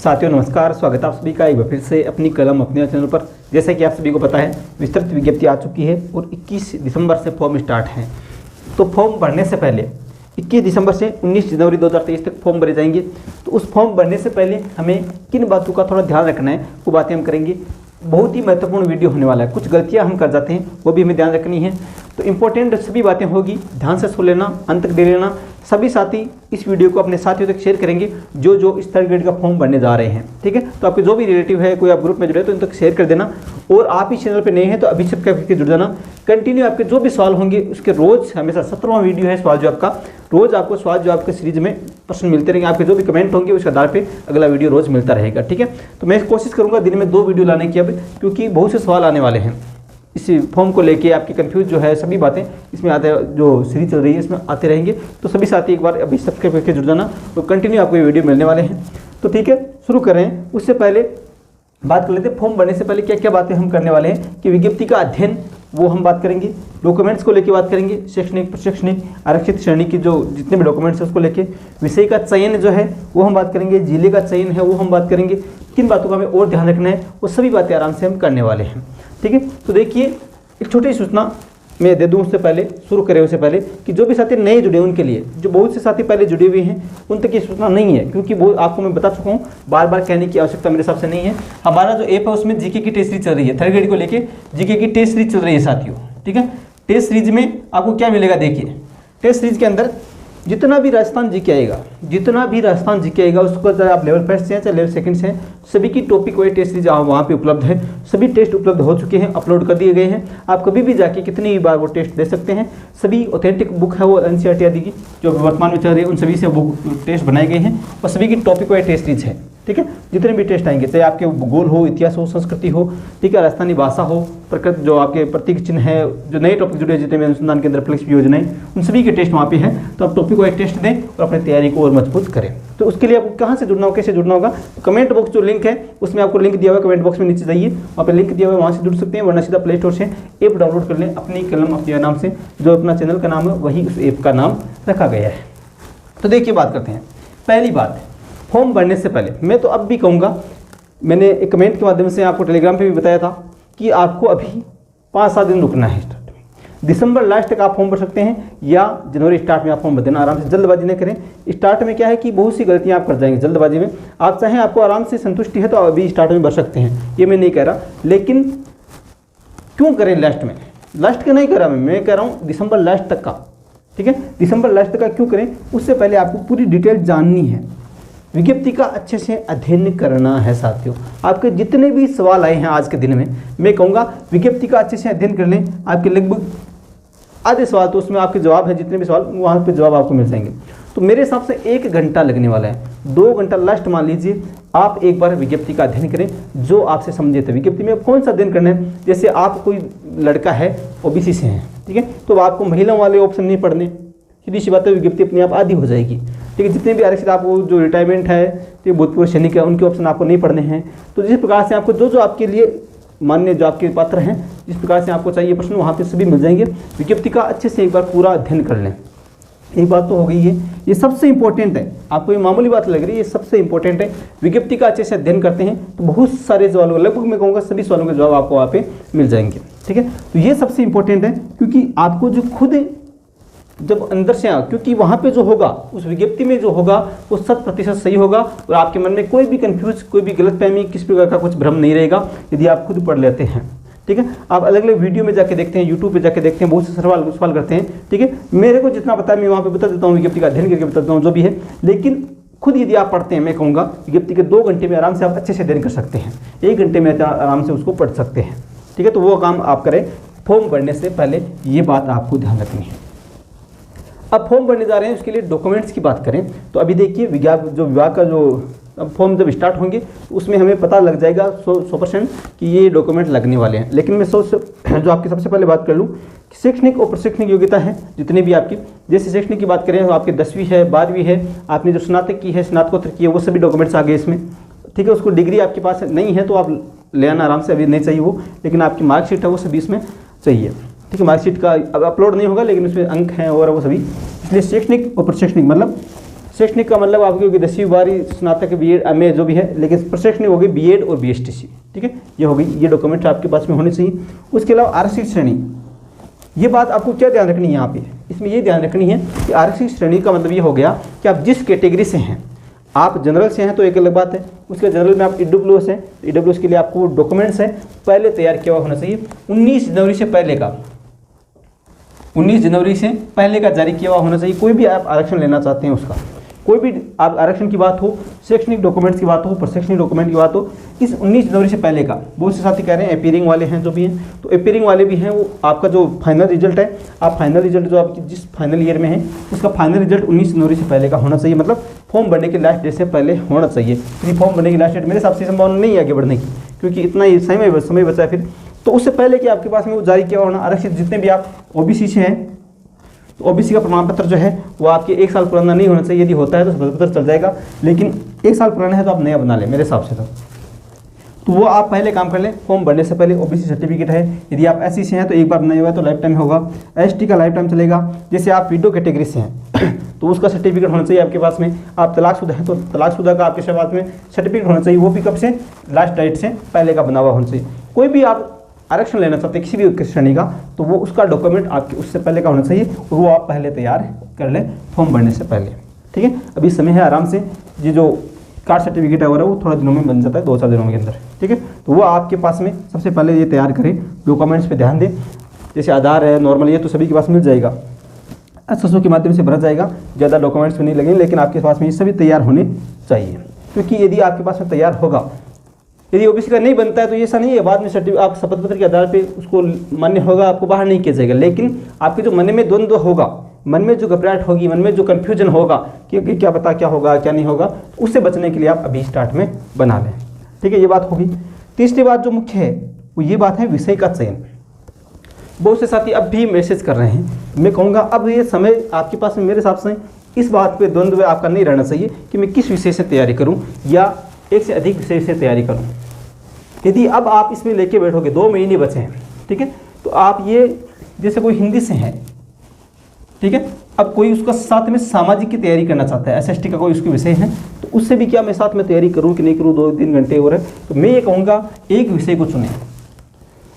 साथियों नमस्कार, स्वागत है आप सभी का एक बार फिर से अपनी कलम अपने चैनल पर। जैसे कि आप सभी को पता है, विस्तृत विज्ञप्ति आ चुकी है और 21 दिसंबर से फॉर्म स्टार्ट हैं। तो फॉर्म भरने से पहले 21 दिसंबर से 19 जनवरी 2023 तक फॉर्म भरे जाएंगे। तो उस फॉर्म भरने से पहले हमें किन बातों का थोड़ा ध्यान रखना है, वो बातें हम करेंगे। बहुत ही महत्वपूर्ण वीडियो होने वाला है। कुछ गलतियां हम कर जाते हैं, वो भी हमें ध्यान रखनी है। तो इंपॉर्टेंट सभी बातें होगी, ध्यान से सुन लेना, अंत तक दे लेना। सभी साथी इस वीडियो को अपने साथियों तक शेयर करेंगे जो इस थर्ड ग्रेड का फॉर्म भरने जा रहे हैं। ठीक है, तो आपके जो भी रिलेटिव है, कोई आप ग्रुप में जुड़े तो इन तक शेयर कर देना। और आप इस चैनल पे नए हैं तो अभी सब्सक्राइब करके जुड़ जाना। कंटिन्यू आपके जो भी सवाल होंगे उसके रोज हमेशा 17वां वीडियो है सवाल जवाब का। रोज आपको सवाल जवाब के सीरीज में प्रश्न मिलते रहेंगे। आपके जो भी कमेंट होंगे उसके आधार पे अगला वीडियो रोज मिलता रहेगा। ठीक है, तो मैं कोशिश करूंगा दिन में 2 वीडियो लाने की अब, क्योंकि बहुत से सवाल आने वाले हैं इस फॉर्म को लेके। आपकी कंफ्यूज जो है सभी बातें इसमें आते, जो सीरीज चल रही है इसमें आते रहेंगे। तो सभी साथी एक बार अभी सब्सक्राइब करके जुड़ जाना, तो कंटिन्यू आपको ये वीडियो मिलने वाले हैं। तो ठीक है, शुरू करें। उससे पहले बात कर लेते हैं फॉर्म भरने से पहले क्या क्या बातें हम करने वाले हैं। कि विज्ञप्ति का अध्ययन वो हम बात करेंगे, डॉक्यूमेंट्स को लेके बात करेंगे, शैक्षणिक प्रशैक्षणिक आरक्षित श्रेणी की जो जितने भी डॉक्यूमेंट्स हैं उसको लेके, विषय का चयन जो है वो हम बात करेंगे, जिले का चयन है वो हम बात करेंगे। किन बातों का हमें और ध्यान रखना है वो सभी बातें आराम से हम करने वाले हैं। ठीक है, तो देखिए एक छोटी सूचना मैं दे दूं उससे पहले, शुरू करें उससे पहले, कि जो भी साथी नए जुड़े हैं उनके लिए, जो बहुत से साथी पहले जुड़े हुए हैं उन तक ये सूचना नहीं है, क्योंकि वो आपको मैं बता चुका हूँ, बार बार कहने की आवश्यकता मेरे हिसाब से नहीं है। हमारा जो ऐप है उसमें जीके की टेस्ट सीरीज चल रही है, थर्ड ग्रेड को लेके जीके की टेस्ट सीरीज चल रही है साथियों। ठीक है, टेस्ट सीरीज में आपको क्या मिलेगा, देखिए टेस्ट सीरीज के अंदर जितना भी राजस्थान जीके आएगा उसको चाहे आप लेवल फर्स्ट से हैं चाहे लेवल सेकंड से हैं, सभी की टॉपिक वाइज टेस्ट सीरीज वहाँ पे उपलब्ध है। सभी टेस्ट उपलब्ध हो चुके हैं, अपलोड कर दिए गए हैं। आप कभी भी जाके कितनी भी बार वो टेस्ट दे सकते हैं। सभी ऑथेंटिक बुक है वो एनसीईआरटी आदि की जो वर्तमान में चल रही है उन सभी से बुक टेस्ट बनाए गए हैं और सभी की टॉपिक वाइज टेस्ट सीरीज है। ठीक है, जितने भी टेस्ट आएंगे, चाहे आपके भूगोल हो, इतिहास हो, संस्कृति हो, ठीक है, राजस्थानी भाषा हो, प्रकृति जो आपके प्रतीक चिन्ह है, जो नए टॉपिक जुड़े जितने भी अनुसंधान केंद्र फ्लेक्स योजनाएं, उन सभी के टेस्ट वहाँ पे हैं। तो आप टॉपिक को एक टेस्ट दें और अपनी तैयारी को और मजबूत करें। तो उसके लिए आपको कहाँ से जुड़ना हो, कैसे जुड़ना होगा, तो कमेंट बॉक्स जो लिंक है उसमें आपको लिंक दिया हुआ है, कमेंट बॉक्स में नीचे जाइए, वहाँ पे लिंक दिया हुआ है, वहाँ से जुड़ सकते हैं। वरना सीधा प्ले स्टोर से ऐप डाउनलोड कर लें अपनी कलम अपने नाम से, जो अपना चैनल का नाम है वही उस ऐप का नाम रखा गया है। तो देखिए बात करते हैं। पहली बात, फॉर्म भरने से पहले मैं तो अब भी कहूँगा, मैंने एक कमेंट के माध्यम से आपको टेलीग्राम पे भी बताया था कि आपको अभी 5-7 दिन रुकना है। स्टार्ट में दिसंबर लास्ट तक आप फॉर्म भर सकते हैं या जनवरी स्टार्ट में आप फॉर्म भर देना। आराम से जल्दबाजी न करें। स्टार्ट में क्या है कि बहुत सी गलतियां आप कर जाएंगे जल्दबाजी में। आप चाहें, आपको आराम से संतुष्टि है तो अभी स्टार्ट में भर सकते हैं, ये मैं नहीं कह रहा। लेकिन क्यों करें लास्ट में, लास्ट का नहीं कह रहा मैं कह रहा हूँ दिसंबर लास्ट तक का। ठीक है, दिसंबर लास्ट तक का क्यों करें, उससे पहले आपको पूरी डिटेल जाननी है, विज्ञप्ति का अच्छे से अध्ययन करना है साथियों। आपके जितने भी सवाल आए हैं आज के दिन में, मैं कहूँगा विज्ञप्ति का अच्छे से अध्ययन कर लें। आपके लगभग आधे सवाल तो उसमें आपके जवाब है, जितने भी सवाल वहाँ पे जवाब आपको मिल जाएंगे। तो मेरे हिसाब से 1 घंटा लगने वाला है, 2 घंटा लास्ट मान लीजिए। आप एक बार विज्ञप्ति का अध्ययन करें, जो आपसे समझे थे विज्ञप्ति में कौन सा अध्ययन करना है। जैसे आप कोई लड़का है ओबीसी से हैं, ठीक है, तो आपको महिलाओं वाले ऑप्शन नहीं पढ़ने, सीधी सी बात है, विज्ञप्ति अपने आप आधी हो जाएगी। ठीक है, जितने भी आरक्षित आपको जो रिटायरमेंट है, तो भूतपूर्व सैनिक है, उनके ऑप्शन आपको नहीं पढ़ने हैं। तो जिस प्रकार से आपको जो आपके लिए मान्य, जो आपके पात्र हैं, जिस प्रकार से आपको चाहिए प्रश्न, वहाँ पे सभी मिल जाएंगे। विज्ञप्ति का अच्छे से एक बार पूरा अध्ययन कर लें। एक बात तो हो गई है, ये सबसे इंपॉर्टेंट है। आपको ये मामूली बात लग रही है, ये सबसे इंपॉर्टेंट है। विज्ञप्ति का अच्छे से अध्ययन करते हैं तो बहुत सारे सवालों, लगभग मैं कहूँगा सभी सवालों के जवाब आपको वहाँ पे मिल जाएंगे। ठीक है, तो ये सबसे इंपॉर्टेंट है, क्योंकि आपको जो खुद जब अंदर से क्योंकि वहाँ पे जो होगा, उस विज्ञप्ति में जो होगा वो 100% सही होगा और आपके मन में कोई भी कंफ्यूज, कोई भी गलतफहमी, किस प्रकार का कुछ भ्रम नहीं रहेगा यदि आप खुद पढ़ लेते हैं। ठीक है, आप अलग अलग वीडियो में जाके देखते हैं, यूट्यूब पे जाके देखते हैं, बहुत से सवाल करते हैं। ठीक है, मेरे को जितना पता है मैं वहाँ पे बता देता हूँ, विज्ञप्ति का अध्ययन करके बता देता हूँ जो भी है। लेकिन खुद यदि आप पढ़ते हैं, मैं कहूँगा विज्ञप्ति के 2 घंटे में आराम से आप अच्छे से अध्ययन कर सकते हैं, 1 घंटे में आराम से उसको पढ़ सकते हैं। ठीक है, तो वो काम आप करें फॉर्म भरने से पहले, ये बात आपको ध्यान रखनी है। अब फॉर्म भरने जा रहे हैं, उसके लिए डॉक्यूमेंट्स की बात करें तो अभी देखिए विभाग का जो अब फॉर्म जब स्टार्ट होंगे तो उसमें हमें पता लग जाएगा 100% कि ये डॉक्यूमेंट लगने वाले हैं। लेकिन मैं जो आपकी सबसे पहले बात कर लूँ कि शैक्षणिक और प्रशैक्षणिक योग्यता है जितने भी आपकी, जैसे शैक्षणिक की बात करें तो आपकी 10वीं है, 12वीं है, आपने जो स्नातक की है, स्नातकोत्तर की है, वो सभी डॉक्यूमेंट्स आ गए इसमें। ठीक है, उसको डिग्री आपके पास नहीं है तो आप ले आना आराम से, अभी नहीं चाहिए वो, लेकिन आपकी मार्कशीट है वो सभी इसमें चाहिए। ठीक है, मार्कशीट का अब अपलोड नहीं होगा लेकिन उसमें अंक हैं और वो सभी, इसलिए शैक्षणिक और प्रशैक्षणिक मतलब शैक्षणिक का मतलब आपकी होगी 10वीं 12वीं स्नातक बीएड एमए जो भी है, लेकिन प्रशैक्षणिक होगी बीएड और बीएसटीसी। ठीक है, ये हो गई, ये डॉक्यूमेंट आपके पास में होनी चाहिए। उसके अलावा आरक्षित श्रेणी, ये बात आपको क्या ध्यान रखनी है यहाँ पे, इसमें ये ध्यान रखनी है कि आरक्षित श्रेणी का मतलब ये हो गया कि आप जिस कैटेगरी से हैं, आप जनरल से हैं तो एक अलग बात है, उसके जनरल में आप ईडब्ल्यूएस हैं, ईडब्ल्यूएस के लिए आपको डॉक्यूमेंट्स है पहले तैयार किया हुआ होना चाहिए, 19 जनवरी से पहले का, 19 जनवरी से पहले का जारी किया हुआ होना चाहिए। कोई भी आप आरक्षण लेना चाहते हैं उसका, कोई भी आप आरक्षण की बात हो, शैक्षणिक डॉक्यूमेंट्स की बात हो, प्रशैक्षणिक डॉक्यूमेंट की बात हो, इस 19 जनवरी से पहले का। बहुत से साथी कह रहे हैं अपीयरिंग वाले हैं जो भी हैं, तो अपीयरिंग वाले भी हैं, वो आपका जो फाइनल रिजल्ट है, आप फाइनल रिजल्ट जो आपकी जिस फाइनल ईयर में है उसका फाइनल रिजल्ट 19 जनवरी से पहले का होना चाहिए, मतलब फॉर्म भरने के लास्ट डेट से पहले होना चाहिए। यदि फॉर्म भरने की लास्ट डेट मेरे हिसाब से संभावना नहीं है आगे बढ़ने की, क्योंकि इतना ही समय बचा है फिर, तो उससे पहले कि आपके पास में वो जारी किया होना। आरक्षित जितने भी आप ओबीसी से हैं, तो ओबीसी का प्रमाण पत्र जो है वो आपके 1 साल पुराना नहीं होना चाहिए, यदि होता है तो पत्र चल जाएगा, लेकिन 1 साल पुराना है तो आप नया बना लें मेरे हिसाब से। तो वो आप पहले काम कर लें, फॉर्म भरने से पहले। ओबीसी सर्टिफिकेट है, यदि आप एससी से हैं तो एक बार बनाया हुआ है तो लाइफ टाइम होगा, एसटी का लाइफ टाइम चलेगा। जैसे आप पीडो कैटेगरी से हैं तो उसका सर्टिफिकेट होना चाहिए आपके पास में। आप तलाकशुदा हैं तो तलाकशुदा का आपके पास में सर्टिफिकेट होना चाहिए, वो भी कब से, लास्ट डेट से पहले का बना हुआ होना चाहिए। कोई भी आप आरक्षण लेना चाहते हैं किसी भी श्रेणी का, तो वो उसका डॉक्यूमेंट आपके उससे पहले का होना चाहिए, और वो आप पहले तैयार कर लें फॉर्म भरने से पहले। ठीक है, अभी समय है आराम से, ये जो कास्ट सर्टिफिकेट है वो थोड़ा दिनों में बन जाता है, 2-4 दिनों के अंदर। ठीक है, तो वो आपके पास में सबसे पहले ये तैयार करें, डॉक्यूमेंट्स पे ध्यान दें। जैसे आधार है, नॉर्मल ये तो सभी के पास मिल जाएगा, एसएसओ के माध्यम से भरा जाएगा, ज़्यादा डॉक्यूमेंट्स भी नहीं लगेंगे, लेकिन आपके पास में ये सभी तैयार होने चाहिए। क्योंकि यदि आपके पास में तैयार होगा, यदि ओबीसी का नहीं बनता है तो ये ऐसा नहीं है बाद में सर्टिफिकेट आप शपथ पत्र के आधार पे उसको मान्य होगा, आपको बाहर नहीं किया जाएगा। लेकिन आपके जो मन में द्वंद्व होगा, मन में जो घबराहट होगी, मन में जो कन्फ्यूजन होगा कि क्या पता क्या होगा क्या नहीं होगा, उससे बचने के लिए आप अभी स्टार्ट में बना लें। ठीक है, ये बात होगी। तीसरी बात जो मुख्य है वो ये बात है विषय का चयन। बहुत से साथी अब भी मैसेज कर रहे हैं, मैं कहूँगा अब ये समय आपके पास में मेरे हिसाब से इस बात पे द्वंद्व आपका नहीं रहना चाहिए कि मैं किस विषय से तैयारी करूँ या एक से अधिक विषय से तैयारी करूँ। यदि अब आप इसमें लेके बैठोगे, 2 महीने बचे हैं, ठीक है, तो आप ये जैसे कोई हिंदी से है, ठीक है, अब कोई उसका साथ में सामाजिक की तैयारी करना चाहता है, एसएसटी का कोई उसके विषय है, तो उससे भी क्या मैं साथ में तैयारी करूँ कि नहीं करूँ, 2-3 घंटे हो रहे हैं, तो मैं ये कहूँगा एक विषय को चुनें।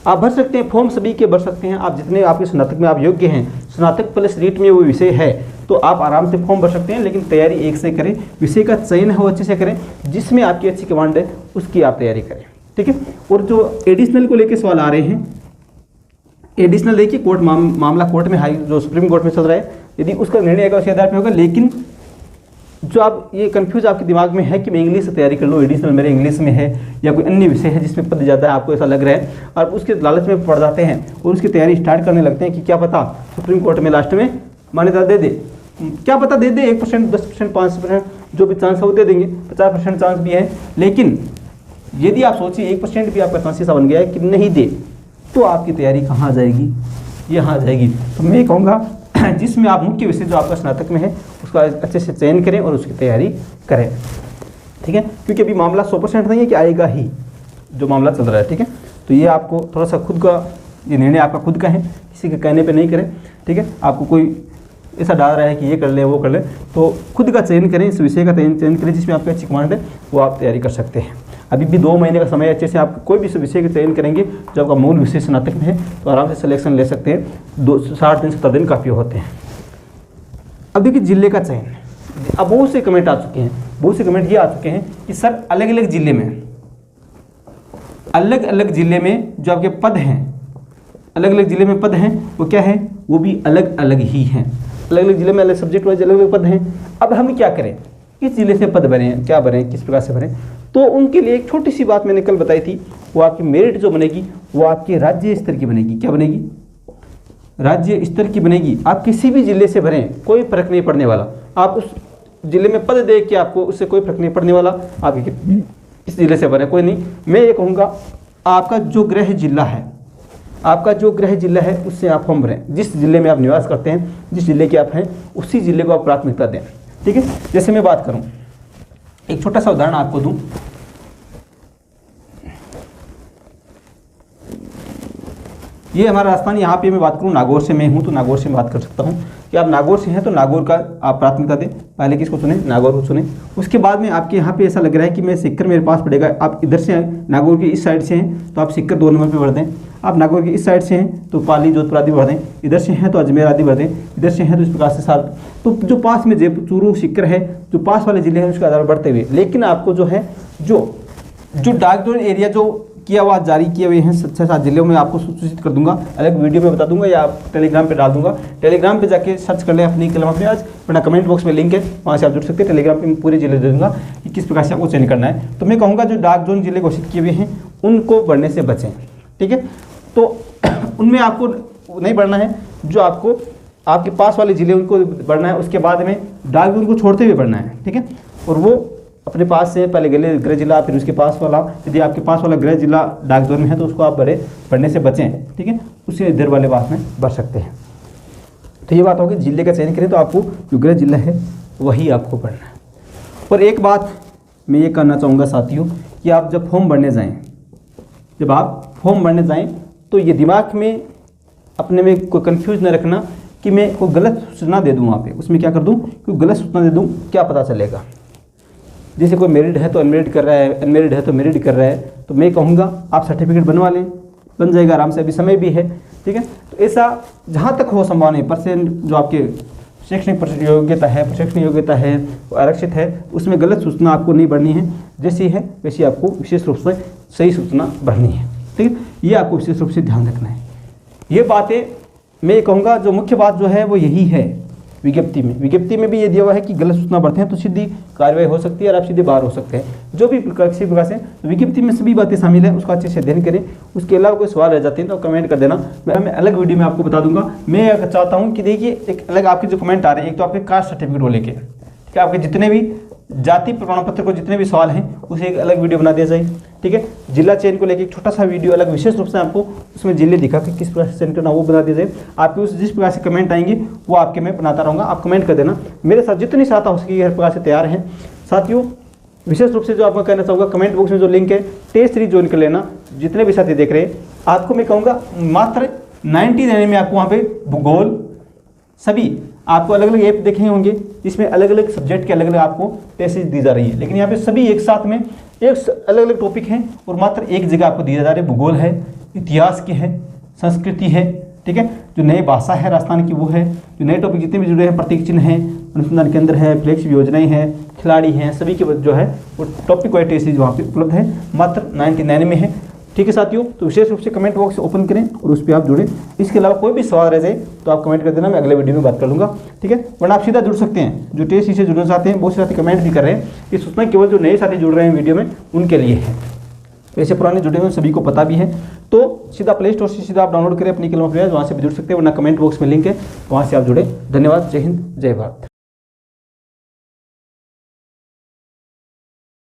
आप भर सकते हैं, फॉर्म सभी के भर सकते हैं, आप जितने आपके स्नातक में आप योग्य हैं, स्नातक प्लस रीट में वो विषय है तो आप आराम से फॉर्म भर सकते हैं, लेकिन तैयारी एक से करें, विषय का चयन है वो अच्छे से करें, जिसमें आपकी अच्छी कमांड है उसकी आप तैयारी करें। ठीक है, और जो एडिशनल को लेकर सवाल आ रहे हैं, एडिशनल देखिए कोर्ट मामला कोर्ट में हाई जो सुप्रीम कोर्ट में चल रहा है, यदि उसका निर्णय आएगा उसके आधार पर होगा। लेकिन जो आप ये कंफ्यूज आपके दिमाग में है कि मैं इंग्लिश से तैयारी कर लूँ, एडिशनल मेरे इंग्लिश में है या कोई अन्य विषय है जिसमें पद ज़्यादा है, आपको ऐसा लग रहा है और उसके लालच में पड़ जाते हैं और उसकी तैयारी स्टार्ट करने लगते हैं कि क्या पता सुप्रीम कोर्ट में लास्ट में मान्यता दे दे, क्या पता दे दे, 1%, 10%, 5% जो भी चांस है वो दे देंगे, 50% चांस भी है। लेकिन यदि आप सोचिए 1% भी आपका चांस ऐसा बन गया है कि नहीं दे, तो आपकी तैयारी कहाँ जाएगी, यहाँ जाएगी। तो मैं कहूँगा जिसमें आप मुख्य विषय जो आपका स्नातक में है उसका अच्छे से चयन करें और उसकी तैयारी करें। ठीक है, क्योंकि अभी मामला 100% नहीं है कि आएगा ही, जो मामला चल रहा है। ठीक है, तो ये आपको थोड़ा सा खुद का ये निर्णय आपका खुद का है, किसी के कहने पे नहीं करें। ठीक है, आपको कोई ऐसा डाल रहा है कि ये कर ले वो कर ले, तो खुद का चयन करें, इस विषय का चयन करें जिसमें आपकी अच्छी कमांड है, वो आप तैयारी कर सकते हैं। अभी भी 2 महीने का समय अच्छे से आप कोई भी विषय का चयन करेंगे जो आपका मूल विषय स्नातक में है तो आराम से सिलेक्शन ले सकते हैं। 60 दिन 70 दिन काफ़ी होते हैं। अब देखिए जिले का चयन, अब बहुत से कमेंट आ चुके हैं, बहुत से कमेंट ये आ चुके हैं कि सर अलग अलग जिले में जो आपके पद हैं, अलग अलग जिले में पद हैं वो क्या है, वो भी अलग अलग ही हैं। अलग अलग जिले में अलग सब्जेक्ट वाइज अलग अलग पद हैं। अब हम क्या करें, किस जिले से पद भरें, क्या भरें, किस प्रकार से भरें, तो उनके लिए एक छोटी सी बात मैंने कल बताई थी, वो आपकी मेरिट जो बनेगी वो आपके राज्य स्तर की बनेगी। क्या बनेगी, राज्य स्तर की बनेगी। आप किसी भी जिले से भरें, कोई फर्क नहीं पड़ने वाला। आप उस जिले में पद देख के आपको उससे कोई फर्क नहीं पड़ने वाला, आप इस जिले से भरें, कोई नहीं। मैं ये कहूँगा आपका जो गृह जिला है, आपका जो गृह जिला है उससे आप फॉर्म भरें। जिस जिले में आप निवास करते हैं, जिस जिले के आप हैं, उसी जिले को आप प्राथमिकता दें। ठीक है, जैसे मैं बात करूं, एक छोटा सा उदाहरण आपको दूं। ये हमारा राजस्थान, यहाँ पे मैं बात करूं नागौर से, मैं हूं तो नागौर से बात कर सकता हूं कि आप नागौर से हैं तो नागौर का आप प्राथमिकता दें, पहले किसको चुनें, नागौर को चुनें। उसके बाद में आपके यहाँ पे ऐसा लग रहा है कि मैं सिक्कर मेरे पास पड़ेगा, आप इधर से नागौर की इस साइड से हैं तो आप सिक्कर 2 नंबर पे भर दें, आप नागौर की इस साइड से हैं तो पाली जोधपुर आदि भर दें, इधर से हैं तो अजमेर आदि भर दें, इधर से हैं तो इस प्रकार से साथ। तो जो पास में जयपुर चूरू सिक्कर है, जो पास वाले जिले हैं उसके आधार पर बढ़ते हुए, लेकिन आपको जो है जो डार्क जोन एरिया जो किया हुआ जारी किए हुए हैं 6-7 जिलों में आपको सूचित कर दूंगा, अलग वीडियो में बता दूंगा या आप टेलीग्राम पे डाल दूंगा। टेलीग्राम पे जाके सर्च कर लें अपनी कलम अपने आज, वरना कमेंट बॉक्स में लिंक है, वहाँ से आप जुड़ सकते हैं। टेलीग्राम पे मैं पूरे जिले दे दूंगा कि किस प्रकार से आपको चयन करना है। तो मैं कहूँगा जो डार्क जोन जिले घोषित किए हुए हैं उनको बढ़ने से बचें, ठीक है। तो उनमें आपको नहीं बढ़ना है, जो आपको आपके पास वाले जिले उनको बढ़ना है, उसके बाद में डार्क जोन को छोड़ते हुए बढ़ना है, ठीक है। और वो अपने पास से पहले गृह जिला, फिर उसके पास वाला, यदि आपके पास वाला गृह जिला डार्क जोन में है तो उसको आप बढ़ने से बचें, ठीक है। उससे इधर वाले पास में बढ़ सकते हैं। तो ये बात होगी, जिले का चयन करें तो आपको जो गृह जिला है वही आपको बढ़ना है। और एक बात मैं ये कहना चाहूँगा साथियों कि आप जब फॉर्म भरने जाएँ, तो ये दिमाग में अपने में कोई कन्फ्यूज न रखना कि मैं कोई गलत सूचना दे दूँ वहाँ पे, उसमें क्या कर दूँ, कोई गलत सूचना दे दूँ, क्या पता चलेगा। जैसे कोई मैरिड है तो अनमेरिड कर रहा है, अनमेरिड है तो मैरिड कर रहा है, तो मैं कहूँगा आप सर्टिफिकेट बनवा लें, बन जाएगा आराम से, अभी समय भी है, ठीक है। तो ऐसा जहाँ तक हो संभावना है परसेंट जो आपके शैक्षणिक योग्यता है वो आरक्षित है, उसमें गलत सूचना आपको नहीं बढ़नी है, जैसी है वैसी आपको विशेष रूप से सही सूचना बढ़नी है, ठीक है। ये आपको विशेष रूप से ध्यान रखना है। ये बातें मैं कहूँगा जो मुख्य बात जो है वो यही है। विज्ञप्ति में भी ये दिया हुआ है कि गलत सूचना बढ़ते हैं तो सीधी कार्रवाई हो सकती है और आप सीधे बाहर हो सकते हैं, जो भी किसी प्रकार से। तो विज्ञप्ति में सभी बातें शामिल है, उसका अच्छे से अध्ययन करें। उसके अलावा कोई सवाल रह जाते हैं तो कमेंट कर देना, मैं अलग वीडियो में आपको बता दूंगा। मैं चाहता हूँ कि देखिए एक अलग आपके जो कमेंट आ रहे हैं, एक तो आपके कास्ट सर्टिफिकेट को लेकर, ठीक है, आपके जितने भी जाति प्रमाण पत्र को जितने भी सवाल हैं उसे एक अलग वीडियो बना दिया जाए, ठीक है। जिला चयन को लेकर एक छोटा सा वीडियो अलग विशेष रूप से आपको उसमें जिले दिखा के किस प्रकार से चयन करना वो बना दिया जाए। आपके उस जिस प्रकार से कमेंट आएंगे वो आपके मैं बनाता रहूँगा, आप कमेंट कर देना। मेरे साथ जितनी सहायता हो सकेगी हर प्रकार से तैयार हैं साथियों। विशेष रूप से जो आपको कहना चाहूँगा, कमेंट बॉक्स में जो लिंक है टेस्ट सीरीज ज्वाइन कर लेना। जितने भी साथी देख रहे हैं आपको मैं कहूँगा मात्र 90 देने में आपको वहाँ पे भूगोल सभी आपको अलग अलग ऐप देखे होंगे जिसमें अलग अलग सब्जेक्ट के अलग अलग आपको टेस्ट दी जा रही है, लेकिन यहाँ पे सभी एक साथ में एक अलग अलग टॉपिक हैं और मात्र एक जगह आपको दिया जा रहा है। भूगोल है, इतिहास की है, संस्कृति है, ठीक है, जो नई भाषा है राजस्थान की वो है, जो नए टॉपिक जितने भी जुड़े हैं, प्रतीक चिन्ह है, अनुसंधान केंद्र है, फ्लैगशिप योजनाएं हैं, खिलाड़ी हैं, सभी के जो है वो टॉपिक वाइज टेस्ट सीरीज वहाँ पे उपलब्ध है, मात्र 99 में है, ठीक है साथियों। तो विशेष रूप से कमेंट बॉक्स ओपन करें और उस पर आप जुड़ें। इसके अलावा कोई भी सवाल रह जाए तो आप कमेंट कर देना, मैं अगले वीडियो में बात कर लूँगा, ठीक है। वरना आप सीधा जुड़ सकते हैं, जो टेस्ट से जुड़ना चाहते हैं। बहुत से साथी कमेंट भी कर रहे हैं, ये सूचना केवल जो नए साथी जुड़ रहे हैं वीडियो में उनके लिए है, वैसे पुराने जुड़े हुए सभी को पता भी है। तो सीधा प्ले स्टोर से सीधा आप डाउनलोड करें अपनी कलम, वहाँ से भी जुड़ सकते हैं, वरना कमेंट बॉक्स में लिंक है, वहाँ से आप जुड़े। धन्यवाद, जय हिंद, जय भारत।